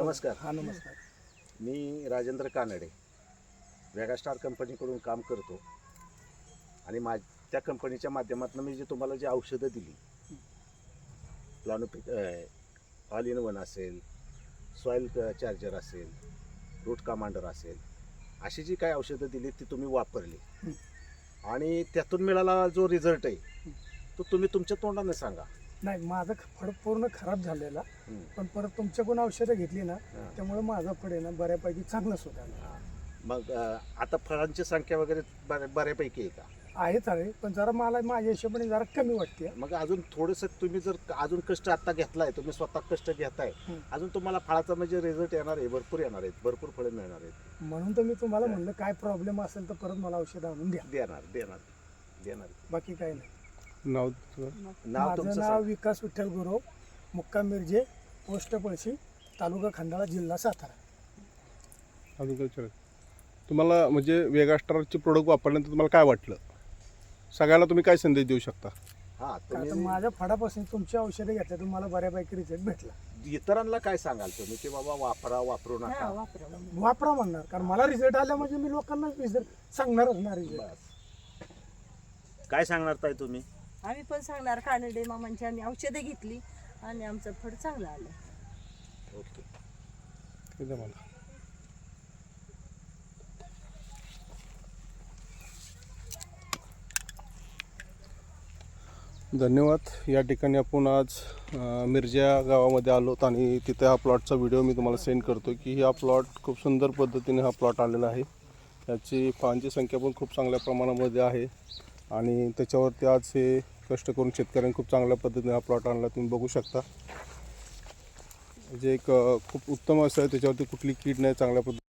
नमस्कार. हा नमस्कार. मी राजेंद्र कानडे वेगास्टार कंपनीकडून काम करतो आणि त्या कंपनीच्या माध्यमातून मी तुम्हाला जी औषधं दिली प्लॅनोपिक ऑल इन वन असेल, सॉईल चार्जर असेल, रूट कमांडर असेल, अशी जी काही औषधं दिली ती तुम्ही वापरली आणि त्यातून मिळाला जो रिझल्ट आहे तो तुम्ही तुमच्या तोंडाने सांगा. नाही, माझं फळ पूर्ण खराब झालेला, हं. पण परत तुमच्याकडून औषधं घेतली ना, हां. त्यामुळे माझं फळ आहे ना बऱ्यापैकी चांगलं सुधारलं हां. मग आता फळांची संख्या वगैरे बऱ्यापैकी आहे का? आहे, पण जरा मला माझ्या हिशोबाने जरा कमी वाटते. मग अजून थोडंसं तुम्ही जर अजून कष्ट आता घेतलाय, तुम्ही स्वतः कष्ट घेताय, अजून तुम्हाला फळाचा म्हणजे रिझल्ट येणार आहे, भरपूर येणार आहेत, भरपूर फळे मिळणार आहेत. म्हणून तर मी तुम्हाला म्हणलं काय प्रॉब्लेम असेल तर परत मला औषध आणून द्या. देणार. बाकी काही नाही. नाव नाव माझं तुमचं नाव सांगा. विकास विठ्ठल गुरव, मुक्काम मिरजे, पोस्ट पळशी, तालुका खंडाळा, जिल्हा सातारा. अजून काय विचारायचं? तुम्हाला म्हणजे वेगास्टारचे प्रोडक्ट वापरल्यानंतर तुम्हाला काय वाटलं? सगळ्यांना तुम्ही काय संदेश देऊ शकता? हा, आता तुम्ही माझ्या फळापासून तुमची औषधं घेतल्या तर मला बऱ्यापैकी रिझल्ट भेटला. इतरांना काय सांगाल तुम्ही की बाबा वापरू नका? वापरा म्हणणार, कारण मला रिझल्ट आला म्हणजे मी लोकांना रिझल्ट सांगणारच ना. रिझल्ट बस. काय सांगणार ताई तुम्ही? आम्ही पण सांगणार कानडे मामांची आम्ही औषधं घेतली आणि आमचं फळ चांगलं आलं. ओके. ते द्या मला. धन्यवाद. या ठिकाणी आपण आज मिरजा गावामध्ये आलोत आणि तिथे हा प्लॉटचा व्हिडिओ मी तुम्हाला सेंड करतो की हा प्लॉट खूप सुंदर पद्धतीने हा प्लॉट आलेला आहे. याची फळांची संख्या पण खूप चांगल्या प्रमाणामध्ये आहे आणि त्याच्यावरती आज हे कष्ट करून शेतकऱ्यांनी खूप चांगल्या पद्धतीने हा प्लॉट आणला, तुम्ही बघू शकता. म्हणजे एक खूप उत्तम असं आहे, त्याच्यावरती कुठली कीड नाही, चांगल्या पद्धतीने